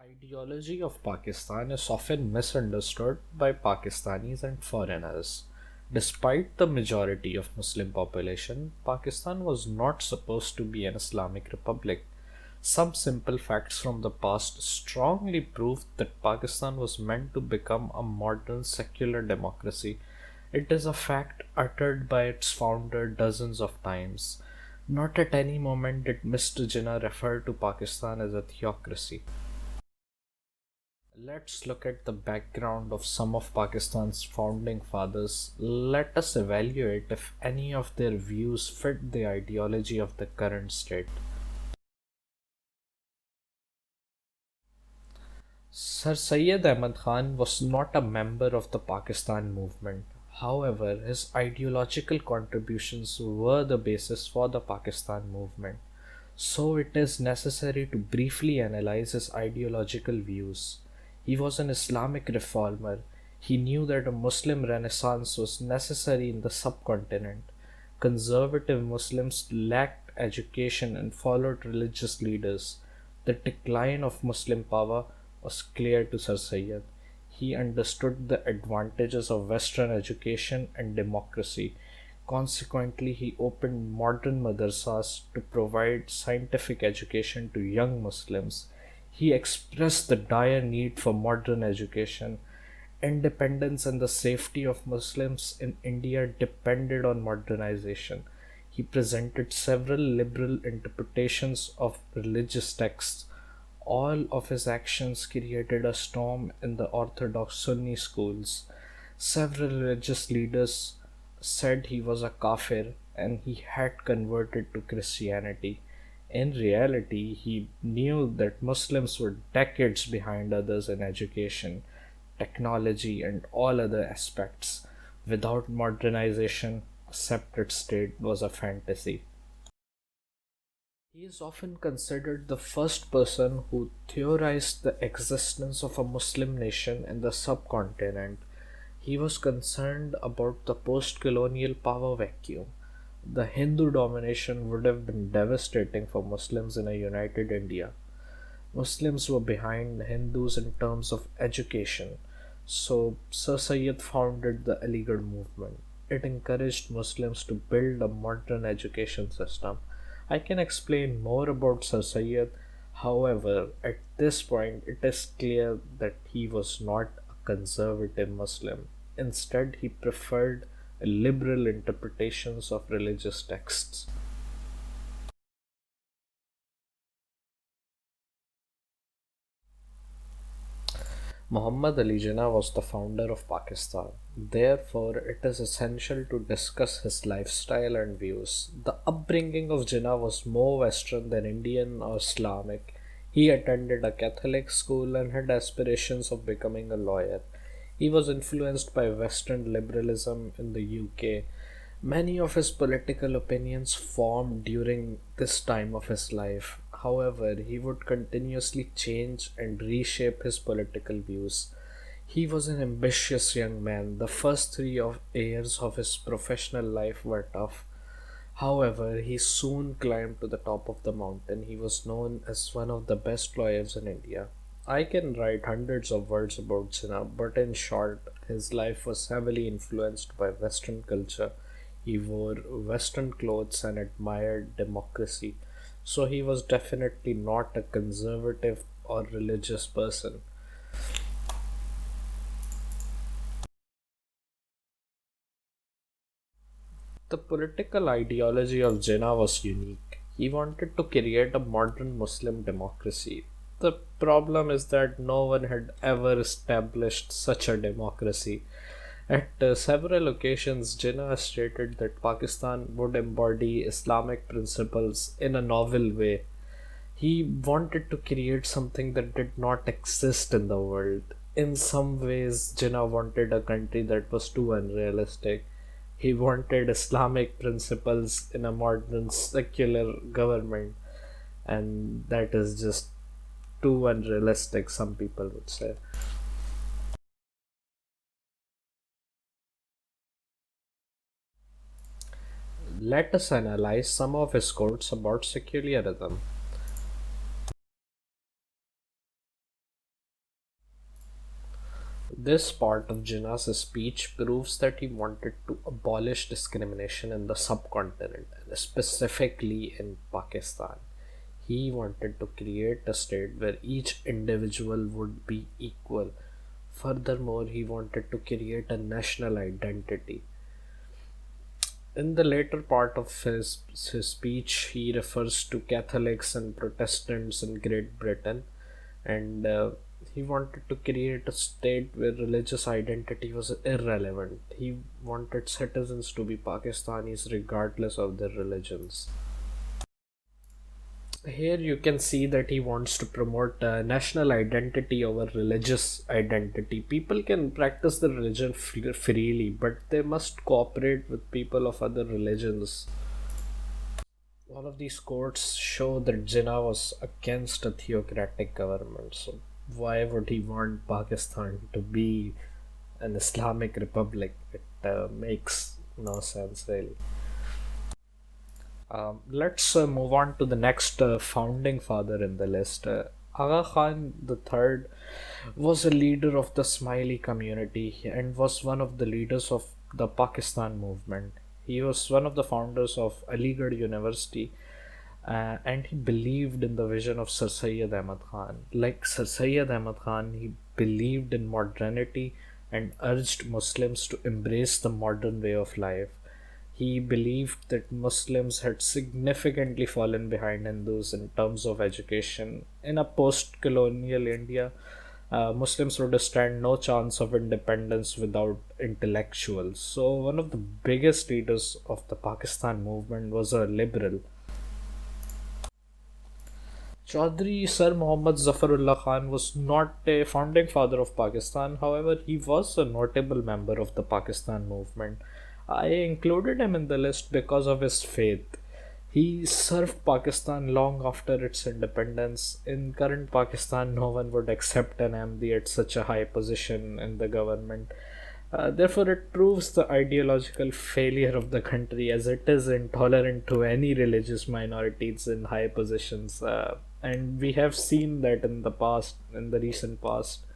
Ideology of Pakistan is often misunderstood by Pakistanis and foreigners. Despite the majority of Muslim population, Pakistan was not supposed to be an Islamic republic. Some simple facts from the past strongly prove that Pakistan was meant to become a modern secular democracy. It is a fact uttered by its founder dozens of times. Not at any moment did Mr. Jinnah refer to Pakistan as a theocracy. Let's look at the background of some of Pakistan's founding fathers. Let us evaluate if any of their views fit the ideology of the current state. Sir Syed Ahmad Khan was not a member of the Pakistan movement. However, his ideological contributions were the basis for the Pakistan movement. So it is necessary to briefly analyze his ideological views. He was an Islamic reformer. He knew that a Muslim renaissance was necessary in the subcontinent. Conservative Muslims lacked education and followed religious leaders. The decline of Muslim power was clear to Sir Syed. He understood the advantages of Western education and democracy. Consequently, he opened modern madrasas to provide scientific education to young Muslims. He expressed the dire need for modern education. Independence and the safety of Muslims in India depended on modernization. He presented several liberal interpretations of religious texts. All of his actions created a storm in the orthodox Sunni schools. Several religious leaders said he was a kafir and he had converted to Christianity. In reality, he knew that Muslims were decades behind others in education, technology, and all other aspects. Without modernization, a separate state was a fantasy. He is often considered the first person who theorized the existence of a Muslim nation in the subcontinent. He was concerned about the post colonial power vacuum. The Hindu domination would have been devastating for Muslims in a united India. Muslims were behind Hindus in terms of education, so Sir Syed founded the Aligarh movement. It encouraged Muslims to build a modern education system. I can explain more about Sir Syed, however, at this point it is clear that he was not a conservative Muslim. Instead, he preferred liberal interpretations of religious texts. Muhammad Ali Jinnah was the founder of Pakistan. Therefore, it is essential to discuss his lifestyle and views. The upbringing of Jinnah was more Western than Indian or Islamic. He attended a Catholic school and had aspirations of becoming a lawyer. He was influenced by Western liberalism in the UK. Many of his political opinions formed during this time of his life. However, he would continuously change and reshape his political views. He was an ambitious young man. The first years of his professional life were tough. However, he soon climbed to the top of the mountain. He was known as one of the best lawyers in India. I can write hundreds of words about Jinnah, but in short, his life was heavily influenced by Western culture. He wore Western clothes and admired democracy, so he was definitely not a conservative or religious person. The political ideology of Jinnah was unique. He wanted to create a modern Muslim democracy. The problem is that no one had ever established such a democracy. At several occasions, Jinnah stated that Pakistan would embody Islamic principles in a novel way. He wanted to create something that did not exist in the world. In some ways, Jinnah wanted a country that was too unrealistic. He wanted Islamic principles in a modern secular government, and that is just too unrealistic, some people would say. Let us analyze some of his quotes about secularism. This part of Jinnah's speech proves that he wanted to abolish discrimination in the subcontinent, and specifically in Pakistan. He wanted to create a state where each individual would be equal. Furthermore, he wanted to create a national identity. In the later part of his speech, he refers to Catholics and Protestants in Great Britain, and he wanted to create a state where religious identity was irrelevant. He wanted citizens to be Pakistanis regardless of their religions. Here you can see that he wants to promote national identity over religious identity. People can practice their religion freely, but they must cooperate with people of other religions. All of these quotes show that Jinnah was against a theocratic government. So why would he want Pakistan to be an Islamic republic? It makes no sense really. Let's move on to the next founding father in the list. Aga Khan III was a leader of the Smiley community and was one of the leaders of the Pakistan movement. He was one of the founders of Aligarh University, and he believed in the vision of Sir Syed Ahmad Khan. Like Sir Syed Ahmad Khan, he believed in modernity and urged Muslims to embrace the modern way of life. He believed that Muslims had significantly fallen behind Hindus in terms of education. In a post colonial India, Muslims would stand no chance of independence without intellectuals. So, one of the biggest leaders of the Pakistan movement was a liberal. Chaudhry Sir Muhammad Zafarullah Khan was not a founding father of Pakistan, however, he was a notable member of the Pakistan movement. I included him in the list because of his faith. He served Pakistan long after its independence. In current Pakistan, no one would accept an MD at such a high position in the government. Therefore, it proves the ideological failure of the country as it is intolerant to any religious minorities in high positions. And we have seen that in the past, in the recent past.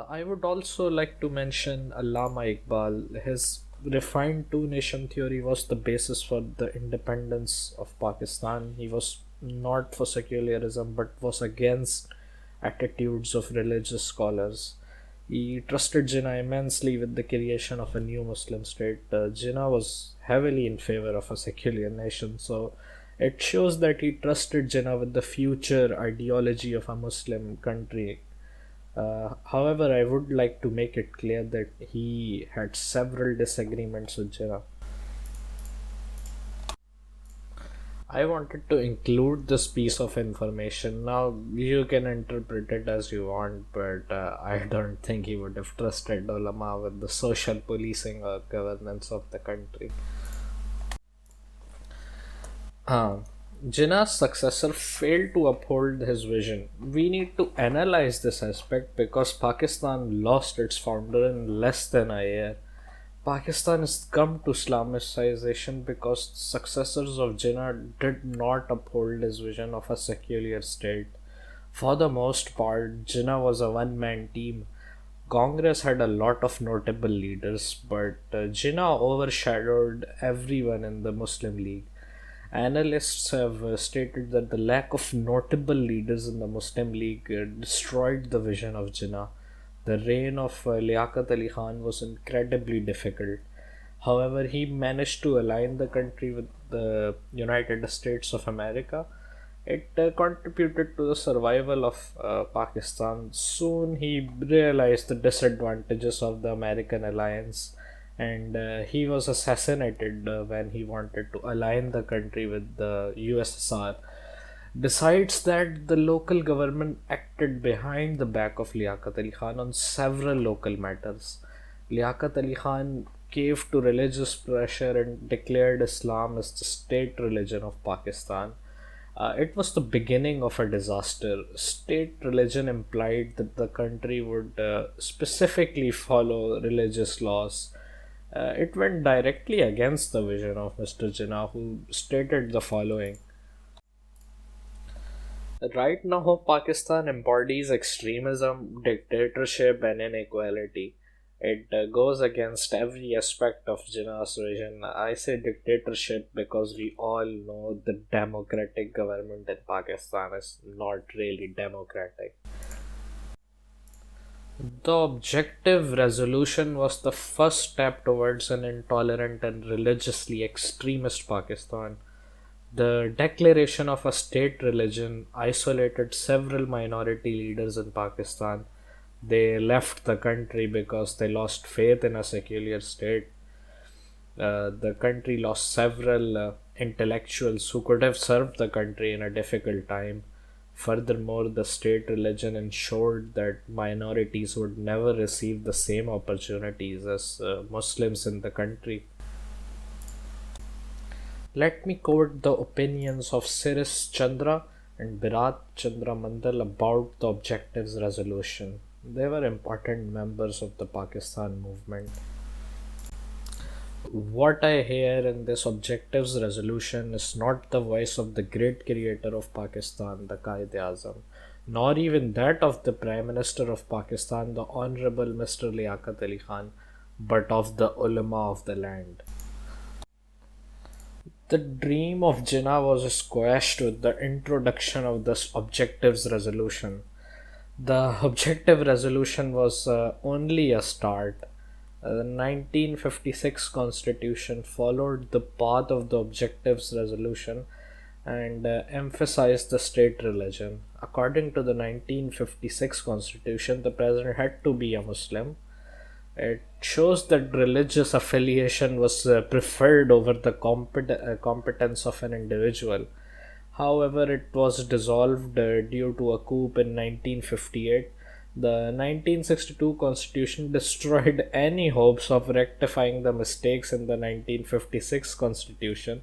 I would also like to mention Allama Iqbal. His refined two nation theory was the basis for the independence of Pakistan. He was not for secularism but was against attitudes of religious scholars. He trusted Jinnah immensely with the creation of a new Muslim state. Jinnah was heavily in favor of a secular nation, so it shows that he trusted Jinnah with the future ideology of a Muslim country. However, I would like to make it clear that he had several disagreements with Jinnah. I wanted to include this piece of information. Now, you can interpret it as you want, but I don't think he would have trusted ulama with the social policing or governance of the country. Uh, Jinnah's successor failed to uphold his vision. We need to analyze this aspect because Pakistan lost its founder in less than a year. Pakistan has come to Islamicization because successors of Jinnah did not uphold his vision of a secular state. For the most part, Jinnah was a one man team. Congress had a lot of notable leaders, but Jinnah overshadowed everyone in the Muslim League. Analysts have stated that the lack of notable leaders in the Muslim League destroyed the vision of Jinnah. The reign of Liaquat Ali Khan was incredibly difficult. However, he managed to align the country with the United States of America. It contributed to the survival of Pakistan. Soon he realized the disadvantages of the American alliance, and he was assassinated when he wanted to align the country with the USSR. Besides that, the local government acted behind the back of Liaquat Ali Khan on several local matters. Liaquat Ali Khan caved to religious pressure and declared Islam as the state religion of Pakistan. It was the beginning of a disaster. State religion implied that the country would specifically follow religious laws. It went directly against the vision of Mr. Jinnah, who stated the following. Right now, Pakistan embodies extremism, dictatorship, and inequality. It goes against every aspect of Jinnah's vision. I say dictatorship because we all know the democratic government in Pakistan is not really democratic. The objective resolution was the first step towards an intolerant and religiously extremist Pakistan. The declaration of a state religion isolated several minority leaders in Pakistan. They left the country because they lost faith in a secular state. The country lost several intellectuals who could have served the country in a difficult time. Furthermore, the state religion ensured that minorities would never receive the same opportunities as Muslims in the country. Let me quote the opinions of Siris Chandra and Birat Chandra Mandal about the Objectives Resolution. They were important members of the Pakistan movement. What I hear in this Objectives Resolution is not the voice of the great creator of Pakistan, the Quaid-e-Azam, nor even that of the Prime Minister of Pakistan, the Honorable Mr. Liaquat Ali Khan, but of the ulama of the land. The dream of Jinnah was squashed with the introduction of this Objectives Resolution. The Objective Resolution was only a start. The 1956 Constitution followed the path of the Objectives Resolution and emphasized the state religion. According to the 1956 Constitution, the president had to be a Muslim. It shows that religious affiliation was preferred over the competence of an individual. However, it was dissolved due to a coup in 1958. The 1962 Constitution destroyed any hopes of rectifying the mistakes in the 1956 Constitution.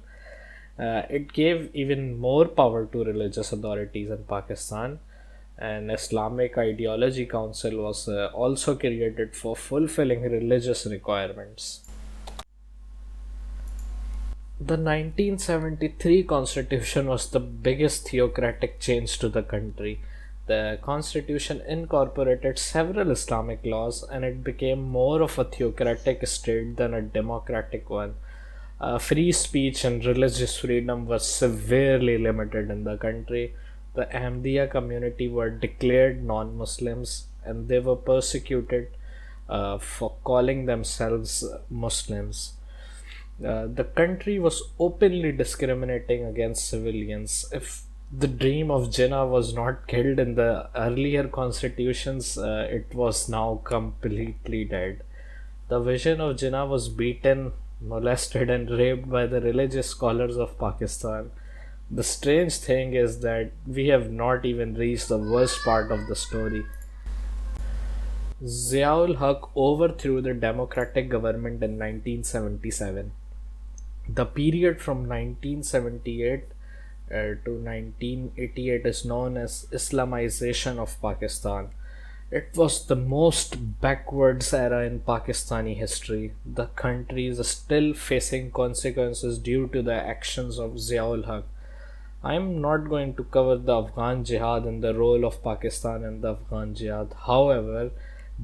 It gave even more power to religious authorities in Pakistan. An Islamic Ideology Council was also created for fulfilling religious requirements. The 1973 Constitution was the biggest theocratic change to the country. The Constitution incorporated several Islamic laws and it became more of a theocratic state than a democratic one. Free speech and religious freedom was severely limited in the country. The Ahmadiyya community were declared non Muslims and they were persecuted for calling themselves Muslims. The country was openly discriminating against civilians. If the dream of Jinnah was not killed in the earlier constitutions, it was now completely dead. The vision of Jinnah was beaten, molested, and raped by the religious scholars of Pakistan. The strange thing is that we have not even reached the worst part of the story. Zia-ul-Haq overthrew the democratic government in 1977. The period from 1978 to 1988 is known as Islamization of Pakistan. It was the most backwards era in Pakistani history. The country is still facing consequences due to the actions of Zia-ul-Haq. I am not going to cover the Afghan Jihad and the role of Pakistan in the Afghan Jihad. However,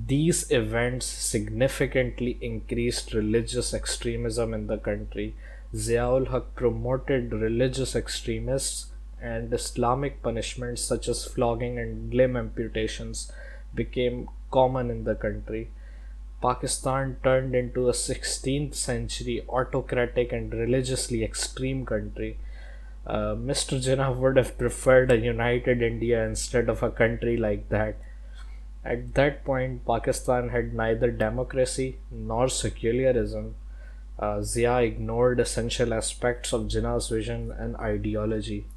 these events significantly increased religious extremism in the country. Zia-ul-Haq promoted religious extremists, and Islamic punishments such as flogging and limb amputations became common in the country. Pakistan turned into a 16th century autocratic and religiously extreme country. Mr. Jinnah would have preferred a united India instead of a country like that. At that point, Pakistan had neither democracy nor secularism. Zia ignored essential aspects of Jinnah's vision and ideology.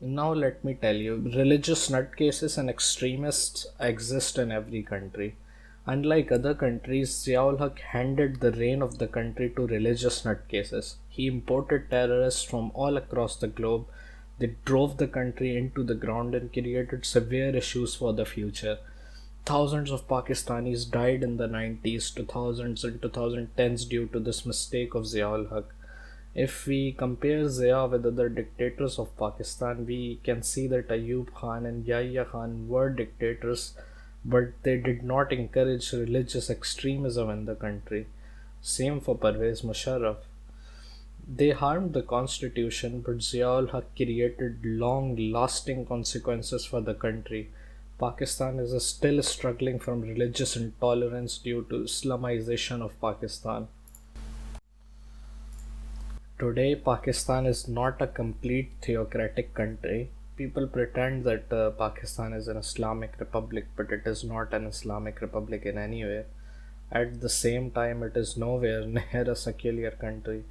Now, let me tell you, religious nutcases and extremists exist in every country. Unlike other countries, Zia-ul-Haq handed the reign of the country to religious nutcases. He imported terrorists from all across the globe. They drove the country into the ground and created severe issues for the future. Thousands of Pakistanis died in the 90s, 2000s, and 2010s due to this mistake of Zia-ul-Haq. If we compare Zia with other dictators of Pakistan, we can see that Ayub Khan and Yahya Khan were dictators, but they did not encourage religious extremism in the country. Same for Pervez Musharraf. They harmed the constitution, but Zia-ul-Haq created long-lasting consequences for the country. Pakistan is still struggling from religious intolerance due to Islamization of Pakistan. Today, Pakistan is not a complete theocratic country. People pretend that Pakistan is an Islamic republic, but it is not an Islamic republic in any way. At the same time, it is nowhere near a secular country.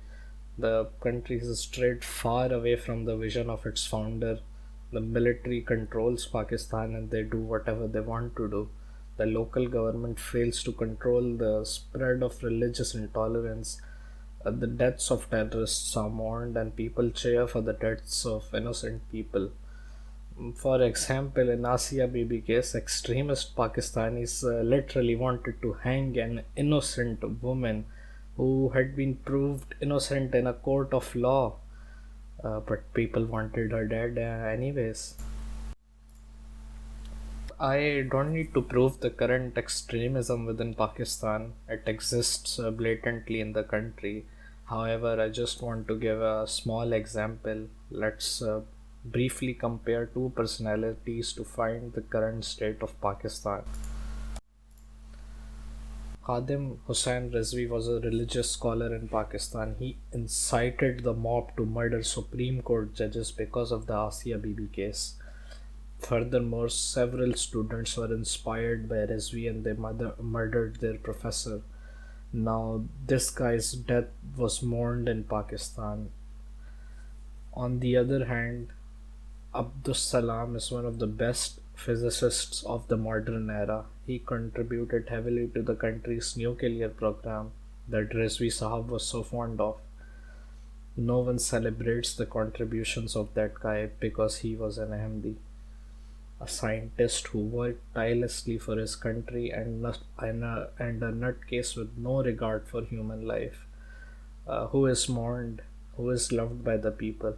The country is straight far away from the vision of its founder. The military controls Pakistan and they do whatever they want to do. The local government fails to control the spread of religious intolerance. The deaths of terrorists are mourned and people cheer for the deaths of innocent people. For example, in Asia Bibi case, extremist Pakistanis literally wanted to hang an innocent woman who had been proved innocent in a court of law, but people wanted her dead anyways. I don't need to prove the current extremism within Pakistan. It exists blatantly in the country. However, I just want to give a small example. Let's briefly compare two personalities to find the current state of Pakistan. Khadim Hussain Rizvi was a religious scholar in Pakistan. He incited the mob to murder Supreme Court judges because of the Asia Bibi case. Furthermore, several students were inspired by Rizvi and they murdered their professor. Now, this guy's death was mourned in Pakistan. On the other hand, Abdus Salam is one of the best physicists of the modern era. He contributed heavily to the country's nuclear program that Rizvi Sahab was so fond of. No one celebrates the contributions of that guy because he was an Ahmadi, a scientist who worked tirelessly for his country and a nutcase with no regard for human life, who is mourned, who is loved by the people.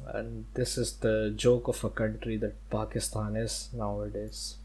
And this is the joke of a country that Pakistan is nowadays.